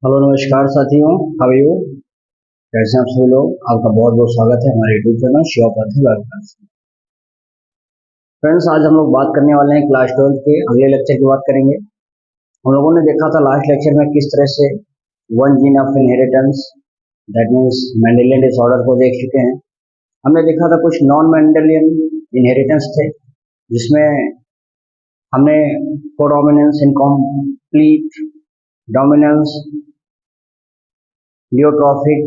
Hello नमस्कार साथियों। How are you? कैसे हैं आप सभी लोग? आपका बहुत बहुत स्वागत है हमारे यूट्यूब चैनल शिवापति वेलकम। फ्रेंड्स, आज हम लोग बात करने वाले हैं क्लास 12 के अगले लेक्चर की बात करेंगे। हम लोगों ने देखा था लास्ट लेक्चर में किस तरह से one gene of inheritance that means Mendelian disorder को देख चुके हैं। हमने देखा था कुछ नॉन मेंडेलियन इनहेरिटेंस थे जिसमें हमने कोडोमिनेंस, इनकम्प्लीट डोमिनेंस, लियोट्रॉफिक,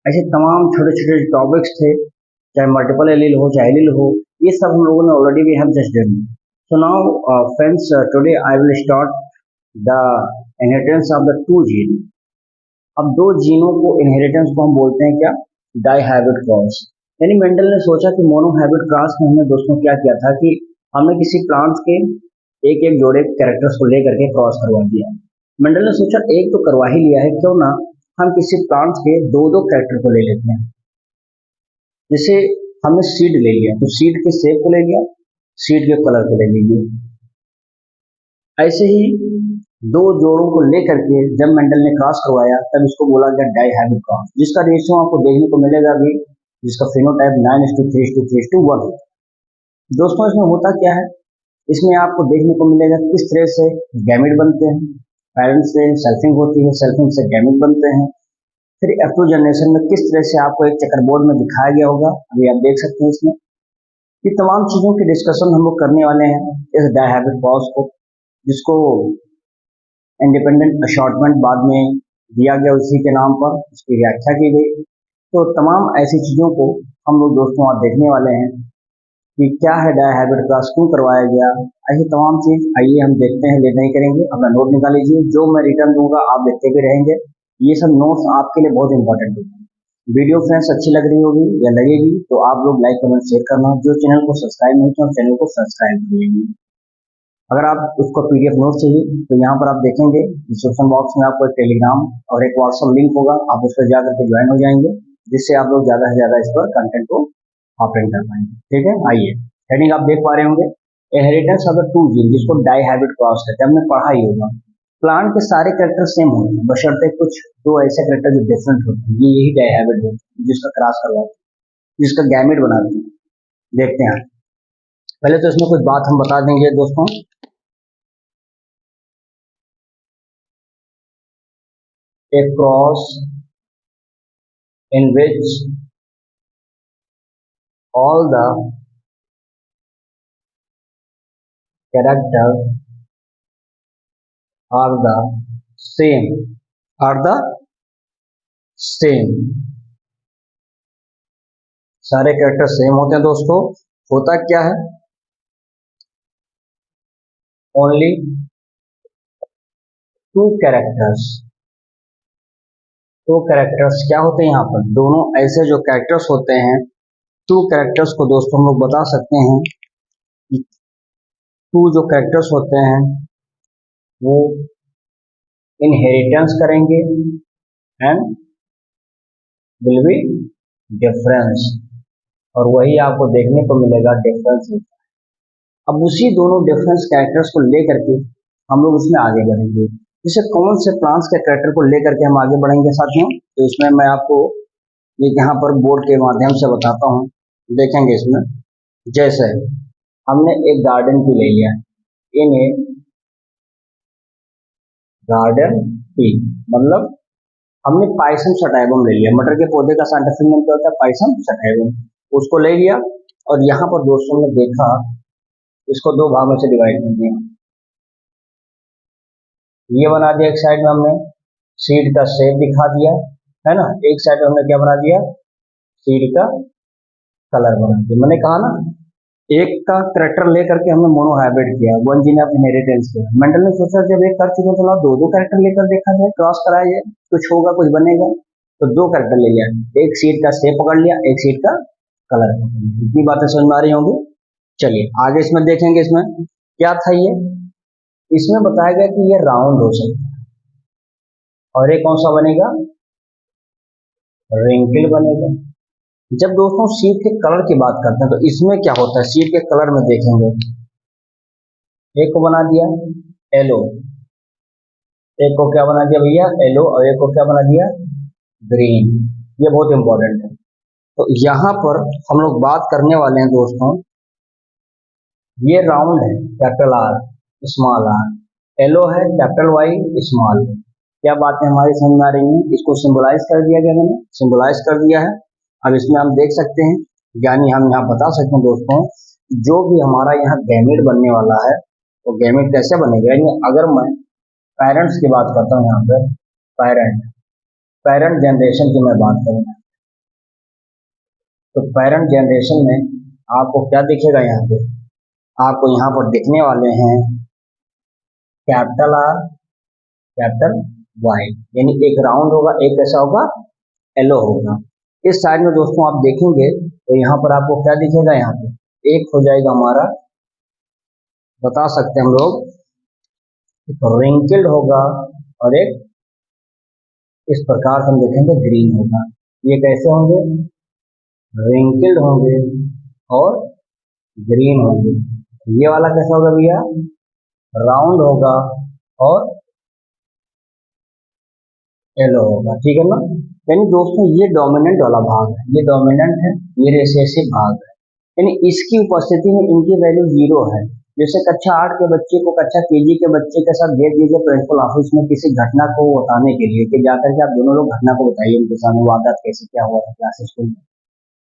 ऐसे तमाम छोटे छोटे टॉपिक्स थे, चाहे मल्टीपल एलील हो चाहे एलील हो, ये सब हम लोगों ने already we have just done. So now friends, today I will start the inheritance of the two gene. अब दो जीनों को इनहेरिटेंस को हम बोलते हैं क्या? Dihybrid cross. यानी मेंडल ने सोचा कि मोनो हाइब्रिड क्रॉस में हमने दोस्तों क्या किया था कि हमने किसी प्लांट्स के एक एक जोड़े कैरेक्टर्स को लेकर के क्रॉस करवा दिया। मेंडल ने सोचा एक तो करवा ही लिया है, क्यों ना हम किसी प्लांट्स के दो दो कैरेक्टर को ले लेते हैं। जैसे हमने सीड ले लिया तो सीड के शेप को ले लिया, सीड के कलर को ले लीजिए। ऐसे ही दो जोड़ों को लेकर के जब मेंडल ने क्रॉस करवाया तब इसको बोला गया डाई हाइब्रिड क्रॉस, जिसका रेशियो आपको देखने को मिलेगा अभी, जिसका फिनोटाइप 9:3:3:1 है। दोस्तों, इसमें होता क्या है, इसमें आपको देखने को मिलेगा किस तरह से गैमेट बनते हैं, पेरेंट्स से सेल्फिंग होती है, सेल्फिंग से गैमेट बनते हैं, फिर F2 जनरेशन में किस तरह से आपको एक चेकर बोर्ड में दिखाया गया होगा, अभी आप देख सकते हैं इसमें। ये तमाम चीजों की डिस्कशन हम लोग करने वाले हैं इस डायहाइब्रिड क्रॉस को, जिसको इंडिपेंडेंट अशॉर्टमेंट बाद में दिया गया उसी के नाम पर, उसकी व्याख्या की गई। तो तमाम ऐसी चीजों को हम लोग दोस्तों आज देखने वाले हैं कि क्या है डायहाइब्रिड क्रॉस, क्यों करवाया गया, ऐसी तमाम चीज आइए हम देखते हैं। लेट नहीं करेंगे, अपना नोट निकाल लीजिए, जो मैं रिटर्न दूंगा आप देखते भी रहेंगे। ये सब नोट्स आपके लिए बहुत इंपॉर्टेंट होगा। वीडियो फ्रेंड्स अच्छी लग रही होगी या लगेगी तो आप लोग लाइक कमेंट शेयर करना। जो चैनल को सब्सक्राइब नहीं किया चैनल को सब्सक्राइब कर लीजिए। अगर आप उसको पीडीएफ नोट चाहिए तो यहाँ पर आप देखेंगे डिस्क्रिप्शन बॉक्स में आपको एक टेलीग्राम और एक व्हाट्सएप लिंक होगा, आप उस पर जाकर के ज्वाइन हो जाएंगे, जिससे आप लोग ज्यादा से ज्यादा इस पर कंटेंट को ऑपरेट कर पाएंगे। ठीक है, आइए हेडिंग आप देख पा रहे होंगे, inheritance of the two gene, जिसको डाई हाइब्रिड क्रॉस कहते हैं। हमने पढ़ा ही होगा प्लांट के सारे कैरेक्टर सेम होते हैं बशर्ते कुछ दो ऐसे कैरेक्टर जो डिफरेंट होते हैं, ये यही डाई हाइब्रिड होते हैं जिसका क्रॉस करवाते हैं, जिसका गैमेट बनाते हैं। देखते हैं, पहले तो इसमें कुछ बात हम बता देंगे दोस्तों। A cross in which all the characters are the same, are the same, सारे कैरेक्टर सेम होते हैं दोस्तों। होता क्या है, only two characters, two characters क्या होते हैं यहाँ पर, दोनों ऐसे जो कैरेक्टर्स होते हैं, टू कैरेक्टर्स को दोस्तों हम लोग बता सकते हैं कि टू जो कैरेक्टर्स होते हैं वो इनहेरिटेंस करेंगे एंड विल बी डिफरेंस, और वही आपको देखने को मिलेगा डिफरेंस। अब उसी दोनों डिफरेंस कैरेक्टर्स को लेकर के हम लोग उसमें आगे बढ़ेंगे। जैसे कौन से प्लांट्स के कैरेक्टर को लेकर के हम आगे बढ़ेंगे साथियों, तो इसमें मैं आपको एक यहाँ पर बोर्ड के माध्यम से बताता हूँ, देखेंगे इसमें। जैसे हमने एक गार्डन की ले लिया, इन्हें गार्डन की मतलब हमने पाइसम सटाइवम ले लिया, मटर के पौधे का साइंटिफिक नेम क्या होता है, पाइसम सटाइवम, उसको ले लिया। और यहाँ पर दोस्तों ने देखा इसको दो भागों से डिवाइड कर दिया, ये बना दिया, एक साइड में हमने सीड का शेप दिखा दिया है ना, एक साइड में हमने क्या बना दिया, सीड का कलर बना दिया। मैंने कहा ना, एक का कैरेक्टर लेकर के हमने मोनो हाइब्रिड किया, वन जीन ऑफ इनहेरिटेंस किया। मेंडल ने सोचा जब एक कर चुके तो दो दो कैरेक्टर लेकर देखा जाए, क्रॉस कराया जाए, कुछ होगा कुछ बनेगा। तो दो कैरेक्टर ले लिया, एक सीड का शेप पकड़ लिया, एक सीड का कलर पकड़ लिया। इतनी बातें समझ में आ रही होंगी। चलिए आगे इसमें देखेंगे, इसमें क्या था ये, इसमें बताया गया कि ये राउंड हो सकता है, और ये कौन सा बनेगा, रिंकल बनेगा। जब दोस्तों सीड के कलर की बात करते हैं तो इसमें क्या होता है, सीड के कलर में देखेंगे, एक को बना दिया येलो, एक को क्या बना दिया भैया, येलो, और एक को क्या बना दिया, ग्रीन। ये बहुत इंपॉर्टेंट है। तो यहाँ पर हम लोग बात करने वाले हैं दोस्तों, ये राउंड है capital r small r, yellow है कैपिटल वाई स्मॉल। क्या बातें हमारी समझ में आ रही हैं? इसको सिंबलाइज कर दिया गया, मैंने सिंबलाइज कर दिया है। अब इसमें हम देख सकते हैं, यानी हम यहाँ बता सकते हैं दोस्तों, जो भी हमारा यहाँ गैमेट बनने वाला है, तो गैमेट कैसे बनेगा, यानी अगर मैं पेरेंट्स की बात करता हूँ यहाँ पर, पेरेंट पेरेंट जनरेशन की मैं बात करूँ, तो पेरेंट जनरेशन में आपको क्या दिखेगा यहाँ पे, आपको यहाँ पर दिखने वाले हैं कैपिटल आर कैपिटल वाई, यानी एक राउंड होगा, एक कैसा होगा, येलो होगा। इस साइड में दोस्तों आप देखेंगे तो यहाँ पर आपको क्या दिखेगा, यहाँ पे एक हो जाएगा हमारा, बता सकते हैं हम लोग, एक रिंकल्ड होगा और एक इस प्रकार से हम देखेंगे ग्रीन होगा। ये कैसे होंगे, रिंकल्ड होंगे और ग्रीन होंगे। ये वाला कैसा होगा भैया, राउंड होगा और येलो होगा, ठीक है ना। यानी दोस्तों ये डोमिनेंट वाला भाग है, ये डोमिनेंट है, ये रिसेसिव भाग है, यानी इसकी उपस्थिति में इनकी वैल्यू 0 है। जैसे कक्षा 8 के बच्चे को कक्षा केजी के बच्चे के साथ भेज दीजिए प्रिंसिपल ऑफिस में किसी घटना को बताने के लिए कि जाकर के आप दोनों लोग घटना को बताइए, उनके सामने वारदात कैसे क्या हुआ था क्लासेस में,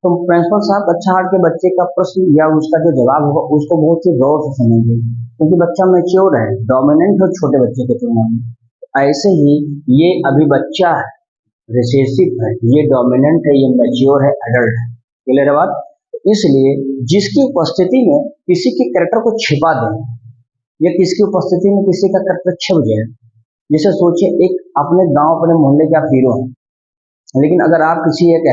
तो प्रिंसिपल साहब कक्षा 8 के बच्चे का प्रश्न या उसका जो जवाब होगा उसको बहुत ही गौर से सुनेंगे, क्योंकि बच्चा मैच्योर है, डोमिनेंट है छोटे बच्चे के तुलना में। ऐसे ही ये अभी बच्चा है, रिसेसिव है, ये डोमिनेंट है, ये मैच्योर है, एडल्ट है। क्लियर है बात? इसलिए जिसकी उपस्थिति में किसी के कैरेक्टर को छिपा दें या किसकी उपस्थिति में किसी का कैरेक्टर छिप जाए, जैसे सोचिए एक अपने गांव अपने मोहल्ले के आप हीरो हैं, लेकिन अगर आप किसी एक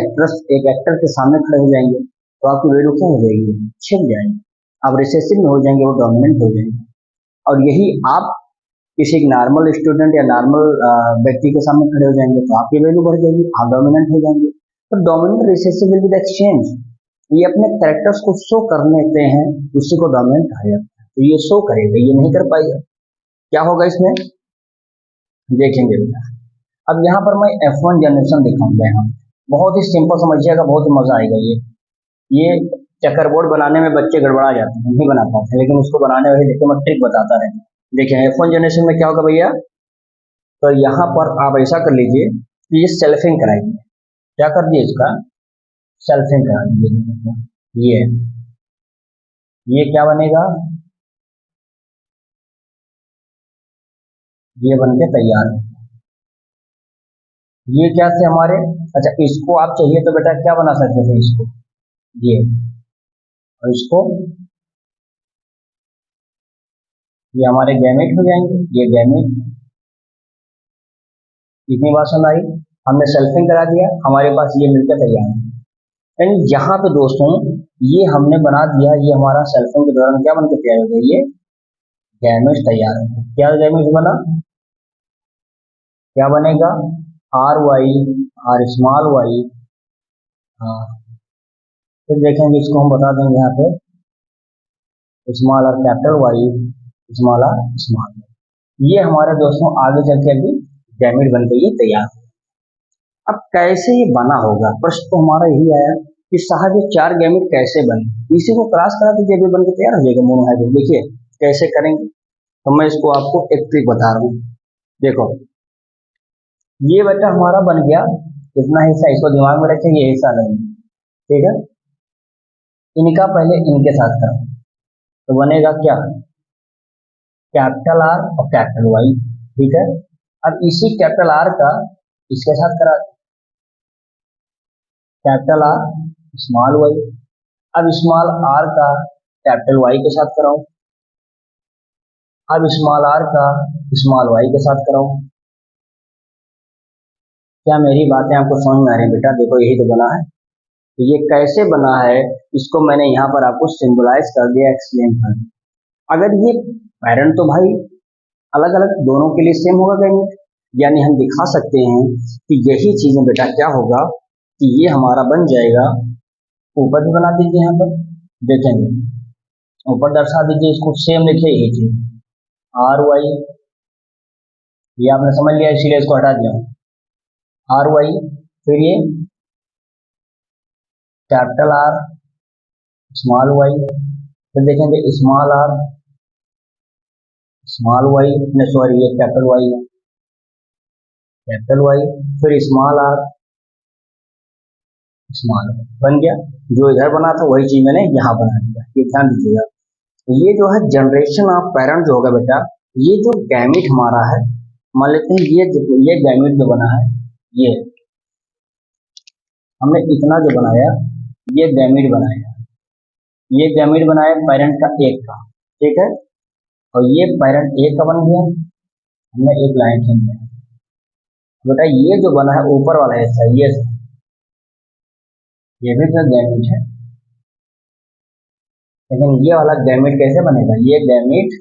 एक्टर के सामने खड़े हो जाएंगे तो आपकी वैल्यू क्या हो जाएगी, छिप जाएगी, आप रिसेसिव में हो जाएंगे, वो डोमिनेंट हो जाएंगे। और यही आप किसी नॉर्मल स्टूडेंट या नॉर्मल व्यक्ति के सामने खड़े हो जाएंगे तो आपकी वैल्यू बढ़ जाएगी, आप डोमिनेंट हो जाएंगे। तो dominant recessive will be the exchange, ये अपने कैरेक्टर्स को शो कर लेते हैं, उसी को डोमिनेंट कहा जाता है। तो ये शो करेगा, ये नहीं कर पाएगा, क्या होगा इसमें देखेंगे बेटा। अब यहाँ पर मैं F1 जनरेशन दिखाऊंगा, यहाँ बहुत ही सिंपल समझिएगा, बहुत ही मजा आएगा। ये चेकर बोर्ड बनाने में बच्चे गड़बड़ा जाते हैं, नहीं बना पाते, लेकिन उसको बनाने वाले देखिए मैं ट्रिक बताता रहता हूँ। देखिए F1 जनरेशन में क्या होगा भैया, तो यहाँ पर आप ऐसा कर लीजिए कि ये सेल्फिंग कराइए, क्या कर दिए इसका सेल्फिंग करा दीजिए, ये क्या बनेगा, ये बन के तैयार है। ये क्या थे हमारे, अच्छा इसको आप चाहिए तो बेटा क्या बना सकते थे, इसको ये, और इसको ये हमारे गैमेट हो जाएंगे, ये गैमेट। इतनी बात समझ आई, हमने सेल्फिंग करा दिया, हमारे पास ये मिलकर तैयार है। यानी यहाँ पे दोस्तों ये हमने बना दिया, ये हमारा सेल्फिंग के दौरान क्या बनकर तैयार हो गया, ये गैमेट तैयार हो गया। क्या गैमेट बना, क्या बनेगा, r y, r small y, हाँ फिर देखेंगे इसको हम बता देंगे यहाँ पे small r capital y, small r small. ये हमारे दोस्तों आगे चल के अभी गैमेट बन के ये तैयार। अब कैसे ये बना होगा, प्रश्न तो हमारा यही आया कि साहब ये 4 गैमेट कैसे बने, इसी को क्रॉस करा दीजिए, अभी बन के तैयार हो जाएगा मोनोहाइब्रिड। देखिए कैसे करेंगे, तो मैं इसको आपको एक ट्रिक बता रहा हूँ। देखो ये बेटा हमारा बन गया, इतना हिस्सा इसको दिमाग में रखें, ये हिस्सा लेंगे, ठीक है। इनका पहले इनके साथ करो तो बनेगा क्या, कैपिटल आर और कैपिटल वाई, ठीक है। अब इसी कैपिटल आर का इसके साथ करा, कैपिटल आर स्मॉल वाई। अब स्मॉल आर का कैपिटल वाई के साथ कराओ, अब स्मॉल आर का स्मॉल वाई के साथ कराओ। क्या मेरी बातें आपको समझ में आ रही है बेटा, देखो यही तो बना है। तो ये कैसे बना है इसको मैंने यहाँ पर आपको सिंबलाइज कर दिया, एक्सप्लेन कर दिया। अगर ये पेरेंट तो भाई अलग अलग दोनों के लिए सेम होगा गैमेट, यानी हम दिखा सकते हैं कि यही चीजें बेटा क्या होगा कि ये हमारा बन जाएगा, ऊपर भी बना दीजिए, यहाँ पर देखेंगे ऊपर दर्शा दीजिए, इसको सेम लिखिए यही चीज, आर वाई ये आपने समझ लिया, इसीलिए इसको हटा दिया आर वाई। फिर ये कैपिटल आर स्मॉल वाई, फिर देखेंगे स्मॉल वाई ने, सॉरी ये कैपिटल वाई है, कैपिटल वाई, फिर स्मॉल आर स्मॉल बन गया। जो इधर बना था वही चीज मैंने यहाँ बना दिया, ये ध्यान दीजिएगा। ये जो है जनरेशन ऑफ पेरेंट जो होगा बेटा, ये जो गैमिट हमारा है, मान लेते हैं ये गैमिट जो बना है, ये हमने इतना जो बनाया, ये गैमिट बनाया, ये गैमिट बनाया पेरेंट का एक का, ठीक है, और ये पेरेंट एक का बन गया, हमने एक लाइन खींच दिया बेटा। ये जो बना है ऊपर वाला हिस्सा, ये भी तो गैमिट है, लेकिन ये वाला गैमिट कैसे बनेगा, ये गैमिट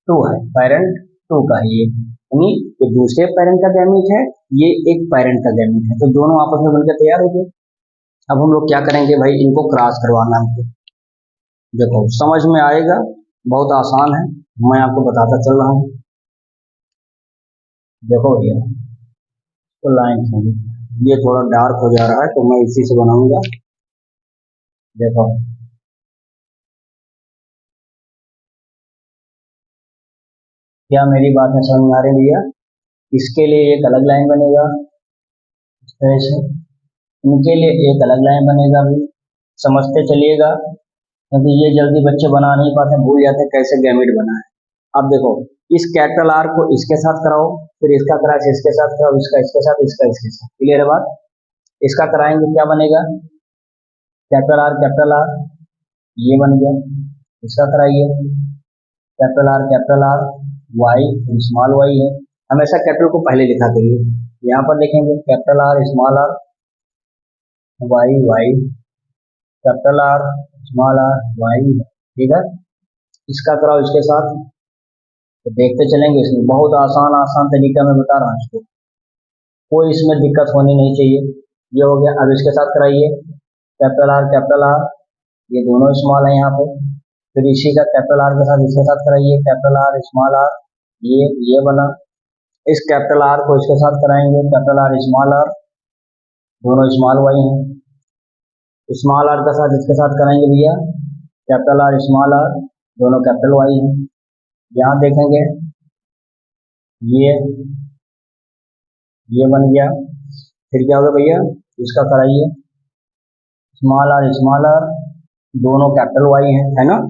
टू है, पेरेंट टू का है ये, यानी ये दूसरे पेरेंट का गैमिट है, ये एक पेरेंट का गैमिट है, तो दोनों आपस में बनकर तैयार हो गए। अब हम लोग क्या करेंगे भाई, इनको क्रॉस करवाना है। देखो समझ में आएगा, बहुत आसान है, मैं आपको बताता चल रहा हूँ। देखो भैया, तो लाइन खींची, ये थोड़ा डार्क हो जा रहा है तो मैं इसी से बनाऊंगा। देखो क्या मेरी बात में समझ में आ रही है भैया? इसके लिए एक अलग लाइन बनेगा इस तरह से, इनके लिए एक अलग लाइन बनेगा भी, समझते चलिएगा, क्योंकि ये जल्दी बच्चे बना नहीं पाते, भूल जाते कैसे गैमिट बना है। अब देखो, इस कैपिटल आर को इसके साथ कराओ, फिर इसका क्रॉस इसके साथ कराओ, इसका इसके साथ, इसका इसके साथ, क्लियर है बात? इसका कराएंगे क्या बनेगा, कैपिटल आर ये बन गया, इसका कराइए capital r y small y है, हमेशा कैपिटल को पहले लिखा करिए। यहाँ पर देखेंगे capital r small r y y, capital r small r y, ठीक है। इसका कराओ इसके साथ, तो देखते चलेंगे, इसमें बहुत आसान आसान तरीका मैं बता रहा हूँ इसको, कोई इसमें दिक्कत होनी नहीं चाहिए। ये हो गया, अब इसके साथ कराइए कैपिटल आर, ये दोनों स्मॉल है यहाँ पे, फिर इसी का कैपिटल आर के साथ इसके साथ कराइए कैपिटल आर स्मॉल आर, ये बना। इस कैपिटल आर को इसके साथ कराएंगे कैपिटल आर स्मॉल आर, दोनों स्मॉल वाई हैं, स्मॉल आर का साथ इसके साथ कराएंगे भैया कैपिटल आर स्मॉल आर, दोनों कैपिटल वाई हैं। यहाँ देखेंगे ये ये बन गया, फिर क्या होगा भैया, इसका कराइए स्मॉल आर, दोनों कैपिटल वाई है ना।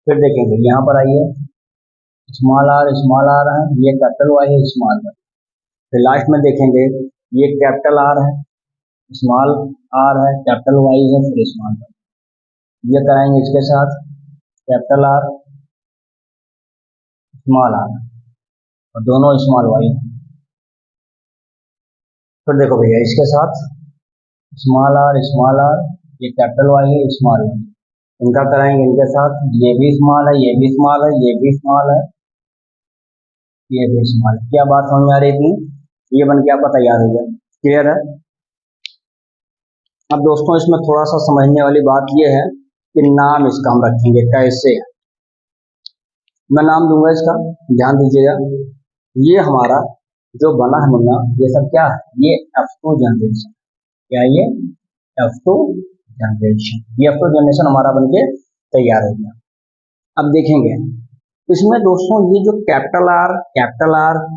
फिर देखेंगे यहाँ पर आइए, स्मॉल आर है, ये कैपिटल वाई है स्मॉल वाई, फिर लास्ट में देखेंगे ये कैपिटल आर है, स्मॉल आर है, कैपिटल वाई है, फिर स्मॉल वाई, ये कराएंगे इसके साथ कैपिटल आर स्मॉल आर, और दोनों स्मॉल वाई। फिर देखो भैया इसके साथ स्मॉल आर, ये कैपिटल वाई है स्मॉल वाई, इनका कराएंगे इनके साथ, ये भी स्मॉल है, ये भी स्मॉल है, ये भी स्मॉल है, ये भी स्मॉल है। क्या बात समझ में आ रही थी? ये बन के आपका तैयार हो गया, क्लियर है? अब दोस्तों इसमें थोड़ा सा समझने वाली बात ये है कि नाम इसका हम रखेंगे कैसे, मैं नाम दूंगा इसका, ध्यान दीजिएगा। ये हमारा जो बना है मुन्ना, ये सब क्या है, ये F2 जनरेशन, क्या ये F2 जनरेशन, ये F2 जनरेशन हमारा बनके तैयार हो गया। अब देखेंगे इसमें दोस्तों, ये जो कैपिटल आर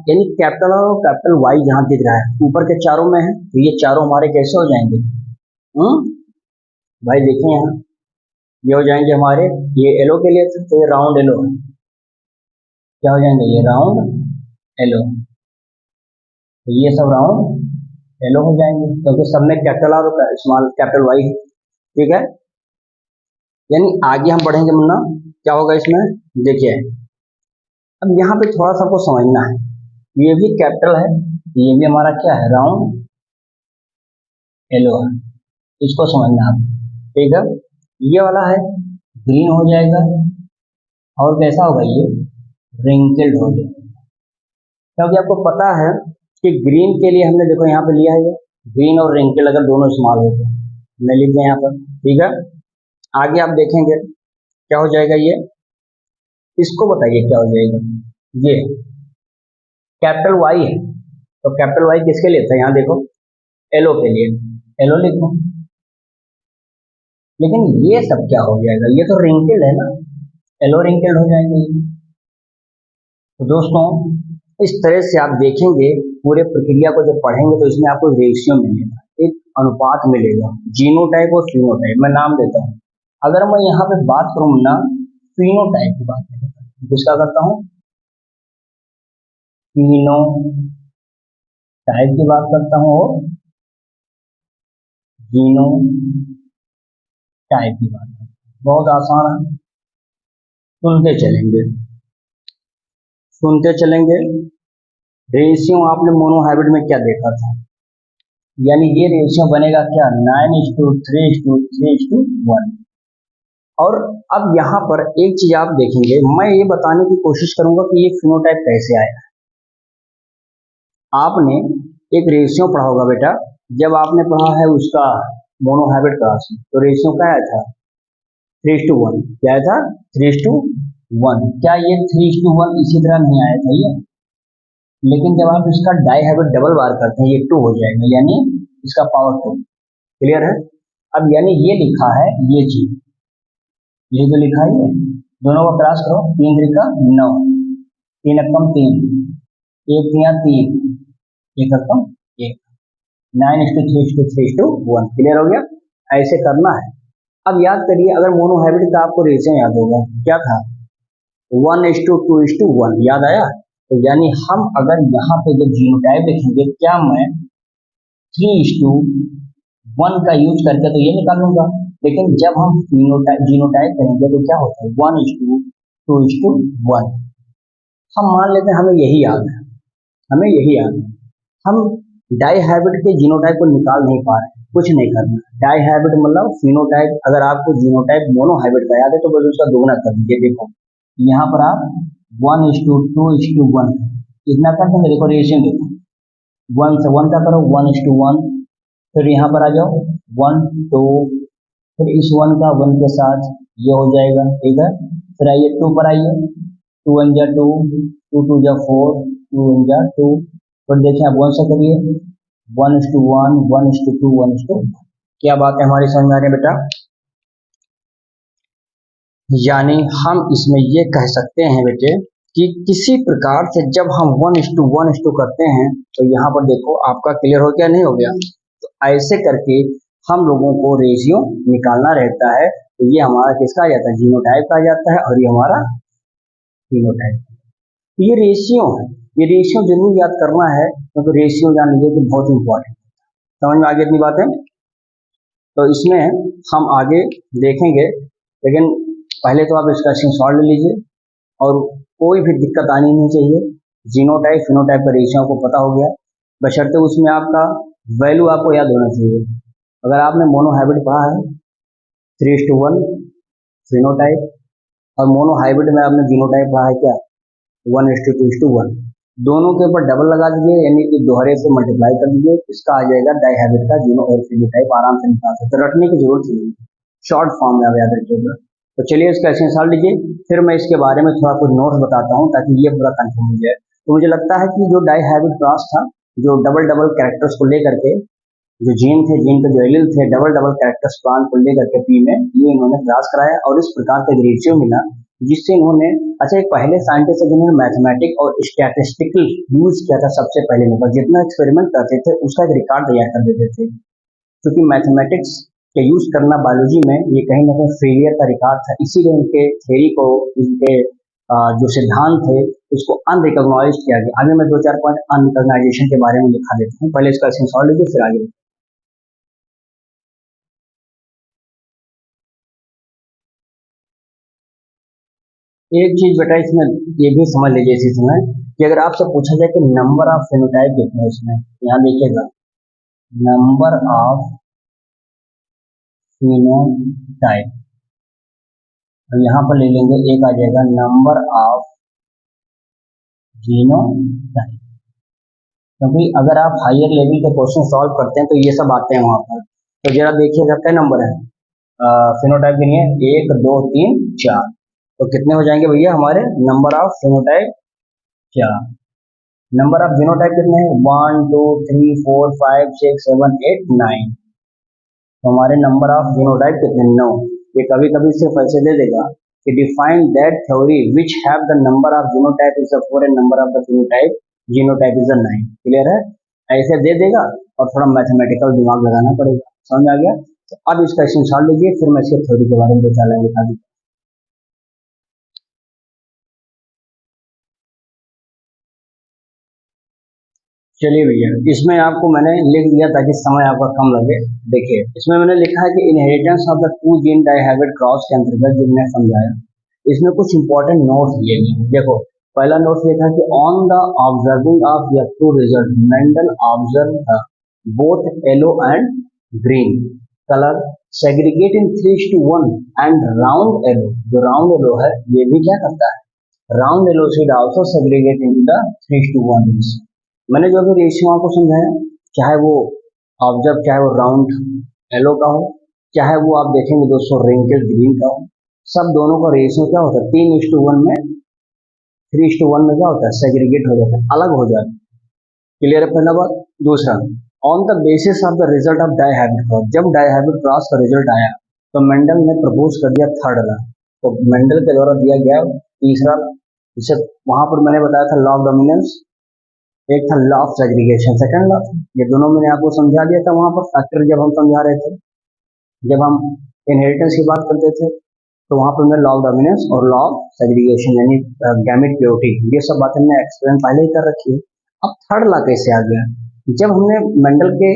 यानी कैपिटल आर और कैपिटल वाई जहां दिख रहा है ऊपर के चारों में है, तो ये चारों हमारे कैसे हो जाएंगे, भाई देखें यहाँ, ये हो जाएंगे हमारे, ये एलो के लिए तो ये राउंड एलो है, क्या हो जाएंगे ये राउंड एलो, तो ये सब राउंड एलो हो जाएंगे, क्योंकि सबने कैपिटल आर और स्मॉल कैपिटल वाई, ठीक है। यानी आगे हम बढ़ेंगे मुन्ना, क्या होगा इसमें, देखिए अब यहाँ पे थोड़ा सा आपको समझना है, ये भी कैपिटल है, ये भी हमारा क्या है, राउंड एलो है, इसको समझना आप, ठीक है। ये वाला है ग्रीन हो जाएगा, और कैसा होगा ये रिंकल्ड हो जाएगा, क्योंकि आपको पता है कि ग्रीन के लिए हमने देखो यहाँ पे लिया है, ये ग्रीन और रिंकल अगर दोनों इस्तेमाल होते हैं, मैं लिख दिया यहाँ पर, ठीक है। आगे आप देखेंगे क्या हो जाएगा, ये इसको बताइए क्या हो जाएगा, ये कैपिटल वाई है, तो कैपिटल वाई किसके लिए था, यहाँ देखो एलओ के लिए, एलओ लिखो। लेकिन ये सब क्या हो जाएगा, ये तो रिंकल है ना, एलओ रिंकल हो जाएंगे। तो दोस्तों इस तरह से आप देखेंगे पूरे प्रक्रिया को जब पढ़ेंगे तो इसमें आपको रेशियो मिलेगा, एक अनुपात मिलेगा, जीनोटाइप और फिनोटाइप। मैं नाम देता हूँ, अगर मैं यहाँ पे बात करूँ ना फिनोटाइप की बात करता हूँ, किसका करता हूँ, फिनोटाइप की बात करता हूँ और जीनोटाइप की बात करता हूँ। बहुत आसान है, सुनते चलेंगे। रेशियो आपने मोनोहाइब्रिड में क्या देखा था, यानी ये रेशियो बनेगा क्या, 9:3:3:1। और अब यहाँ पर एक चीज आप देखेंगे, मैं ये बताने की कोशिश करूंगा कि ये फिनोटाइप कैसे आया। आपने एक रेशियो पढ़ा होगा बेटा, जब आपने पढ़ा है उसका मोनोहाइब्रिड क्लास में, तो रेशियो क्या आया था, 3:1। क्या आया था, 3:1। क्या ये 3:1 इसी तरह नहीं आया था ये, लेकिन जब आप इसका डाईहाइब्रिड डबल बार करते हैं ये 2 हो जाएगा, यानी इसका पावर 2। क्लियर है। अब यानी ये लिखा है ये चीज, ये जो लिखा है दोनों का क्रॉस करो, 3×3 = 9, 3×3, 1×3, 1×1, 9:3:3:1। क्लियर हो गया, ऐसे करना है। अब याद करिए, अगर मोनोहाइब्रिड का आपको रेशियो याद होगा क्या था, 1:2:1। याद आया, तो यानी हम अगर यहाँ पे जब जीनोटाइप लिखेंगे, क्या मैं 3:1 का यूज करके तो ये निकालूंगा, लेकिन जब हम जीनोटाइप करेंगे तो क्या होता है, 1:2:1। हम मान लेते हैं हमें यही याद है, हम डाईहाइब्रिड के जीनोटाइप को निकाल नहीं पा रहे हैं, कुछ नहीं करना, डाईहाइब्रिड मतलब फिनोटाइप। अगर आपको जीनोटाइप मोनोहाइब्रिड का याद है तो बस उसका दोगुना कर दीजिए। देखो यहाँ पर आप 1:2:1 इतना कर देंगे, देखो रेशियो देखो, 1 से 1 का करो, 1:1। फिर यहाँ पर आ जाओ 1 2, फिर इस 1 का 1 के साथ ये हो जाएगा, ठीक है। फिर आइए 2 पर आइए, 2 1 = 2, 2 2 = 4, 2 1 = 2। फिर देखिए आप 1 से करिए, 1:1, 1:2, 1:1। क्या बात है हमारी समझ में आ रही है बेटा, यानी हम इसमें ये कह सकते हैं बेटे कि किसी प्रकार से जब हम 1:1:2 करते हैं तो यहाँ पर देखो आपका क्लियर हो गया नहीं हो गया, तो ऐसे करके हम लोगों को रेशियो निकालना रहता है। तो ये हमारा किसका आ जाता है, जीनोटाइप का आ जाता है, और ये हमारा फिनोटाइप। तो ये रेशियो है, ये रेशियो जरूर याद करना है, क्योंकि तो रेशियो जान लीजिए कि बहुत इंपॉर्टेंट। समझ में आ गई इतनी बातें, तो इसमें हम आगे देखेंगे, लेकिन पहले तो आप इसका स्क्रीनशॉट ले लीजिए, और कोई भी दिक्कत आनी नहीं चाहिए। जीनोटाइप फिनोटाइप का रेशियो आपको पता हो गया, बशर्ते उसमें आपका वैल्यू आपको याद होना चाहिए। अगर आपने मोनोहाइब्रिड पढ़ा है 3:1 फिनोटाइप, और मोनोहाइब्रिड में आपने जीनोटाइप पढ़ा है क्या 1:2:1, दोनों के ऊपर डबल लगा दीजिए, यानी कि दोहरे से मल्टीप्लाई कर दीजिए, इसका आ जाएगा डाईहाइब्रिड का जीनो और फिनोटाइप। आराम से निकाल सकते, रटने की जरूरत नहीं, शॉर्ट फॉर्म में आप याद रखिएगा। तो चलिए इसका स्क्रीनशॉट लीजिए, फिर मैं इसके बारे में थोड़ा कुछ नोट्स बताता हूँ ताकि ये पूरा कंफर्म हो जाए। तो मुझे लगता है कि जो डाईहाइब्रिड क्रॉस था, जो डबल डबल कैरेक्टर्स को लेकर के, जो जीन थे, जीन के जो एलिल थे, डबल डबल कैरेक्टर्स प्लान को लेकर के पी में ये इन्होंने क्रॉस कराया, और इस प्रकार का रेशियो मिला, जिससे इन्होंने, अच्छा एक पहले साइंटिस्ट है जिन्होंने मैथमेटिक और स्टैटिस्टिकल यूज किया था सबसे पहले, मतलब जितना एक्सपेरिमेंट करते थे उसका एक रिकॉर्ड तैयार कर देते थे, क्योंकि मैथमेटिक्स के यूज करना बायोलॉजी में ये कहीं ना कहीं फेलियर का रिकॉर्ड था, इसीलिए उनके थ्योरी को, उनके जो सिद्धांत थे उसको अनरिकॉग्नाइज किया गया। आगे मैं 2-4 पॉइंट अनरिकॉग्नाइजेशन के बारे में लिखा देता हूँ, पहले इसका स्क्रीनशॉट लीजिए फिर आगे। एक चीज बेटा इसमें ये भी समझ लीजिए इसी समय, कि अगर आपसे पूछा जाए कि नंबर ऑफ फेनोटाइप कितने हैं इसमें, यहाँ देखिएगा नंबर ऑफ फेनोटाइप, और यहाँ पर ले लेंगे एक आ जाएगा नंबर ऑफ जीनोटाइप, क्योंकि अगर आप हायर लेवल के क्वेश्चन सॉल्व करते हैं तो ये सब आते हैं वहां पर। तो जरा देखिएगा क्या नंबर है फेनोटाइप के लिए, 1 2 3 4, तो कितने हो जाएंगे भैया हमारे number of phenotype, 4। Number of genotype कितने हैं? 1 2 3 4 5 6 7 8 9। तो हमारे नंबर ऑफ जीनोटाइप कितने? 9। ये कभी कभी सिर्फ ऐसे दे देगा कि define that theory which have the number of genotype is 4 and number of the genotype genotype is 9। Clear है? ऐसे दे देगा और थोड़ा मैथमेटिकल दिमाग लगाना पड़ेगा। समझ आ गया? तो अब इसका स्क्रीनशॉट लीजिए, फिर मैं इसके थ्योरी के बारे में बता लेंगे आगे। चलिए भैया, इसमें आपको मैंने लिख दिया ताकि समय आपका कम लगे। देखिए, इसमें मैंने लिखा है कि inheritance of the two gene dihybrid cross के अंतर्गत जो मैंने समझाया, इसमें कुछ इंपॉर्टेंट नोट्स दिए गए हैं। देखो, पहला नोट्स लिखा है कि on the observing of the to result Mendel observe the both yellow and green colour segregate in 3:1 and round yellow, जो राउंड येलो है ये भी क्या करता है, round yellow should also segregate into the 3:1 ratio। मैंने जो भी रेशियो आपको समझाया, चाहे वो ऑब्जर्व, चाहे वो राउंड येलो का हो, चाहे वो आप देखेंगे दोस्तों रिंकल ग्रीन का हो, सब दोनों का रेशियो क्या होता है? 3:1 में, 3:1 में क्या होता है? सेग्रीगेट हो जाता है, अलग हो जाता है। क्लियर है? पहला बात। दूसरा, on the basis of the result of dihybrid cross, जब डाइहैबिट क्रॉस का रिजल्ट आया तो मेंडल ने प्रपोज कर दिया थर्ड लॉ। तो मेंडल के द्वारा दिया गया तीसरा, जिसे वहां पर मैंने बताया था लॉ ऑफ डोमिनेंस, एक था law of segregation, second law. ये दोनों मैंने आपको समझा दिया था वहां पर फैक्टर जब हम समझा रहे थे, जब हम इनहेरिटेंस की बात करते थे, तो वहां पर मैं लॉ ऑफ डोमिनेंस और लॉ ऑफ सेग्रीगेशन यानी गैमेट प्योरिटी, ये सब बातें मैंने एक्सप्लेन पहले ही कर रखी है। अब थर्ड लॉ कैसे आ गया? जब हमने मेंडल के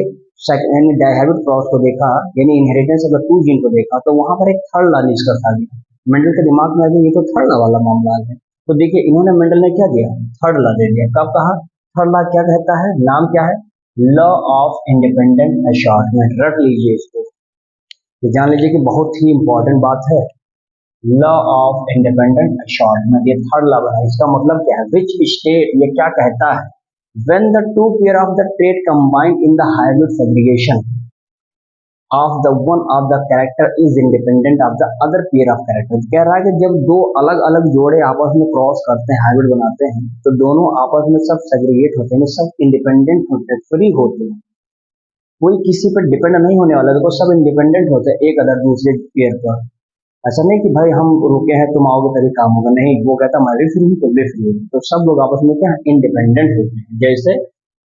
यानी डाइहैबिट क्रॉस को देखा, यानी inheritance of the two gene को देखा, तो वहां पर एक थर्ड लॉ निष्कर्ष आ गया। मेंडल के दिमाग में आ गया ये तो थर्ड लॉ वाला मामला आ गया। तो देखिए, इन्होंने मेंडल ने क्या दिया? थर्ड लॉ दे दिया। कब कहा? थर्ड लॉ क्या कहता है? नाम क्या है? Law of independent assortment. रट लीजिए इसको, ये जान लीजिए कि बहुत ही इंपॉर्टेंट बात है। लॉ ऑफ इंडिपेंडेंट अशॉर्टमेंट, ये थर्ड लॉ है। इसका मतलब क्या है? विच स्टेट, ये क्या कहता है? when the two pair of the trait combined in the hybrid segregation of the one of the character is independent of the other pair of characters। कह रहा है कि जब दो अलग अलग जोड़े आपस में क्रॉस करते हैं, हाइब्रिड बनाते हैं, तो दोनों आपस में सब सेग्रीगेट होते हैं, सब इंडिपेंडेंट होते हैं, फ्री होते हैं, कोई किसी पर डिपेंड नहीं होने वाला। देखो, सब इंडिपेंडेंट होते हैं एक अदर दूसरे पेयर पर। ऐसा नहीं कि भाई हम रुके हैं तुम आओगे तभी काम होगा, नहीं, वो कहता मैं भी फ्री हूँ तुम भी फ्री हो। तो सब लोग आपस में क्या इंडिपेंडेंट होते हैं। जैसे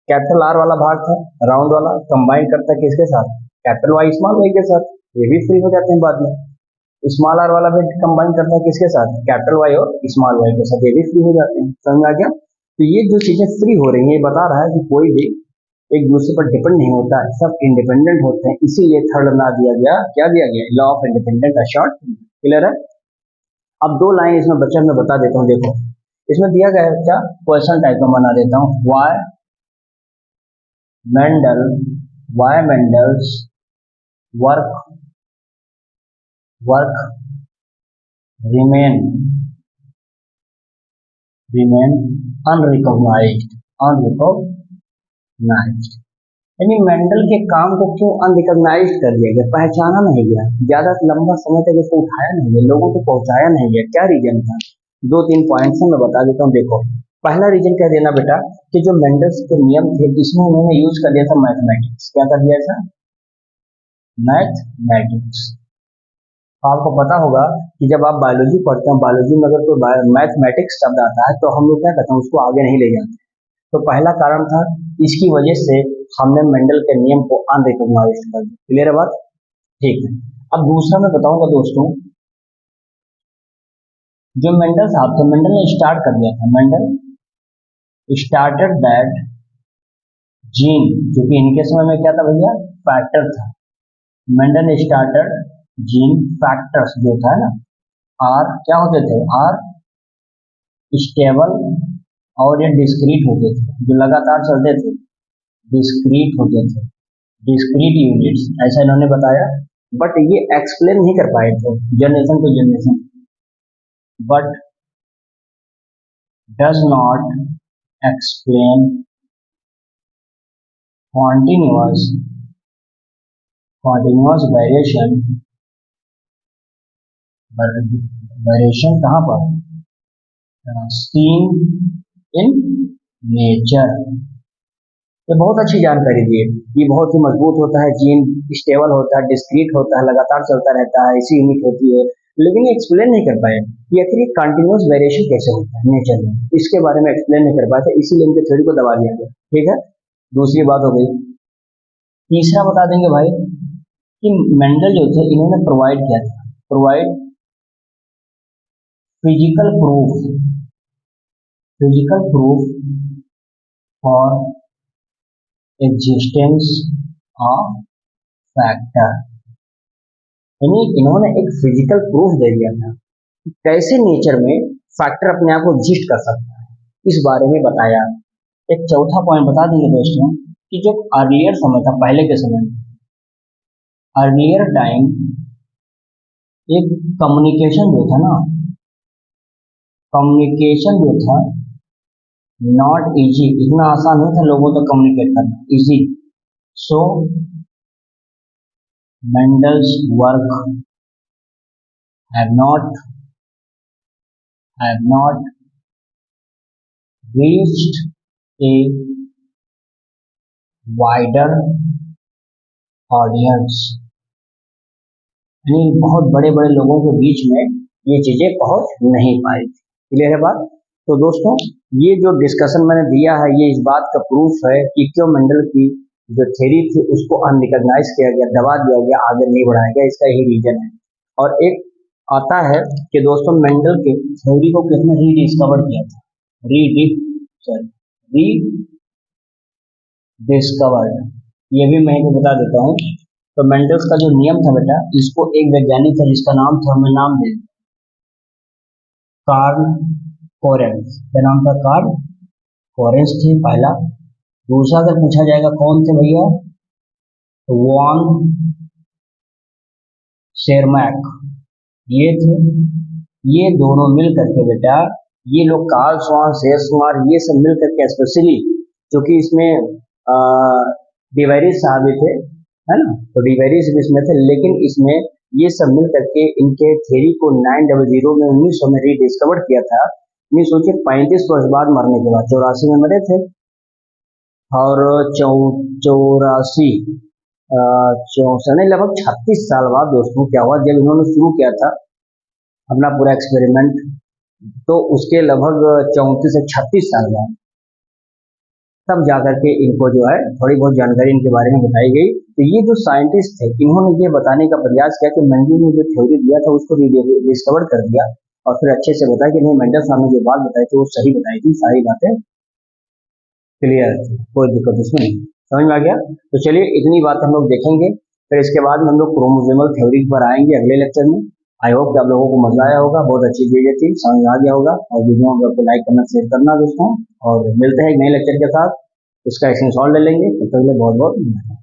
कैपिटल आर वाला भाग था राउंड वाला, कंबाइन करता है किसके साथ? कैपिटल वाई स्मॉल वाई के साथ, ये भी फ्री हो जाते हैं बाद में। स्मॉल आर वाला भी कंबाइन करता है किसके साथ? कैपिटल वाई और स्मॉल वाई के साथ, ये भी फ्री हो जाते हैं। समझ आ गया? तो ये जो चीजें फ्री हो रही है, ये बता रहा है कि कोई भी एक दूसरे पर डिपेंड नहीं होता है, सब इंडिपेंडेंट होते हैं। इसीलिए थर्ड लॉ दिया गया, क्या दिया गया? Law of independent assort. Clear है? अब दो लाइन इसमें बच्चा मैं बता देता हूँ। देखो, इसमें दिया गया है क्या, क्वेश्चन टाइप में बना देता हूँ। Mendel why Mendel's work work remain remain unrecognized unrecognized, यानी मेंडल के काम को क्यों अनरिकॉग्नाइज कर दिया गया, पहचाना नहीं गया, ज्यादा लंबा समय तक इसको उठाया नहीं गया, लोगों को पहुंचाया नहीं गया। क्या रीजन था? दो तीन पॉइंट्स में बता देता हूँ। देखो, पहला रीजन कह देना बेटा कि जो मेंडल्स के नियम थे इसमें उन्होंने यूज कर दिया था मैथमेटिक्स। क्या कर दिया था? मैथमेटिक्स। आपको पता होगा कि जब आप बायोलॉजी पढ़ते हैं, बायोलॉजी में अगर कोई मैथमेटिक्स शब्द आता है तो हम लोग क्या करते हैं, उसको आगे नहीं ले जाते। तो पहला कारण था, इसकी वजह से हमने मेंडल के नियम को अनरिकॉग्नाइज कर दिया। क्लियर है बात? ठीक है। अब दूसरा मैं बताऊंगा दोस्तों, जो मेंडल साहब थे, मेंडल ने स्टार्ट कर दिया था, मेंडल स्टार्टेड दैट जीन, क्योंकि इनके समय में क्या था भैया? फैक्टर था। मेंडल ने स्टार्टेड जीन फैक्टर्स जो था ना, आर क्या होते थे? आर स्टेबल और ये डिस्क्रीट होते थे, जो लगातार चलते थे, डिस्क्रीट होते थे, डिस्क्रीट यूनिट्स, ऐसा इन्होंने बताया। बट ये एक्सप्लेन नहीं कर पाए थे generation to generation, but does not explain continuous continuous variation कहाँ पर? Seen in nature. ये बहुत अच्छी जानकारी दी है। ये बहुत ही मजबूत होता है, जीन स्टेबल होता है, डिस्क्रीट होता है, लगातार चलता रहता है, इसी यूनिट होती है। लेकिन ये एक्सप्लेन नहीं कर पाए कि आखिर ये कंटिन्यूस वेरिएशन कैसे होता है नेचर में, इसके बारे में एक्सप्लेन नहीं कर पाए थे, इसीलिए इनके थ्योरी को दबा दिया गया। ठीक है, दूसरी बात हो गई। तीसरा बता देंगे भाई कि मेंडल जो थे इन्होंने प्रोवाइड किया था, provide physical proof, physical proof for existence of factor. यानी इन्होंने एक फिजिकल प्रूफ दे दिया था कि कैसे नेचर में फैक्टर अपने आप को एग्जिस्ट कर सकता है, इस बारे में बताया। एक चौथा पॉइंट बता देंगे दोस्तों कि जो अर्लियर समय था, पहले के समय में, अर्लियर टाइम एक कम्युनिकेशन जो था ना, कम्युनिकेशन जो था नॉट इजी, इतना आसान नहीं था लोगों तक कम्युनिकेट करना easy. So Mendel's work have not reached a wider audience, यानी बहुत बड़े बड़े लोगों के बीच में ये चीजें पहुंच नहीं पाई थी। क्लियर है बात? तो दोस्तों ये जो डिस्कशन मैंने दिया है ये इस बात का प्रूफ है कि क्यों मेंडल की जो थ्योरी थी उसको अनरिकॉग्नाइज किया गया, दबा दिया गया, आगे नहीं बढ़ाया गया, इसका यही रीजन है। और एक आता है कि दोस्तों मेंडल के थ्योरी को किसने रीडिस्कवर किया था, रीडिस्कवर्ड, ये भी मैं इनको बता देता हूँ। तो मेंडल्स का जो नियम था बेटा, इसको एक वैज्ञानिक था जिसका नाम था, हमें नाम दे, कार्ल कोरेंस। क्या नाम था? कार्ल कोरेंस थे पहला। दूसरा अगर पूछा जाएगा कौन थे भैया, तो वॉन शेरमैक, ये थे। ये दोनों मिल करके बेटा, ये लोग कार्ल स्वान, शेरस्मार, ये सब मिल करके स्पेशली, जो कि इसमें डिवेरिस साहब भी थे, है ना, तो डिवेरिस भी इसमें थे, लेकिन इसमें ये सब मिल करके इनके थ्योरी को 900 में 1900 में रीडिस्कवर किया था। नहीं सोचिए 35 वर्ष बाद मरने के बाद, 84 में मरे थे, और 84 चौसठ लगभग 36 साल बाद दोस्तों क्या हुआ, जब इन्होंने शुरू किया था अपना पूरा एक्सपेरिमेंट, तो उसके लगभग 34 से 36 साल बाद तब जाकर के इनको जो है थोड़ी बहुत जानकारी इनके बारे में बताई गई। तो ये जो साइंटिस्ट थे इन्होंने ये बताने का प्रयास किया कि मेंडल ने जो थ्योरी दिया था उसको डिस्कवर कर दिया, और फिर अच्छे से बताया कि नहीं मेंडल साहब ने जो बात बताई थी वो सही बताई थी, सारी बातें क्लियर थी, कोई दिक्कत इसमें नहीं। समझ में आ गया? तो चलिए इतनी बात हम लोग देखेंगे, फिर इसके बाद में हम लोग क्रोमोसोमल थ्योरी पर आएंगे अगले लेक्चर में। आई होप कि आप लोगों को मजा आया होगा, बहुत अच्छी चीजें थी, समझ में आ गया होगा। और वीडियो को लाइक करना, शेयर करना दोस्तों, और मिलते हैं एक नए लेक्चर के साथ, इसका एक्शन सॉल्व ले लेंगे। तो पहले बहुत बहुत धन्यवाद।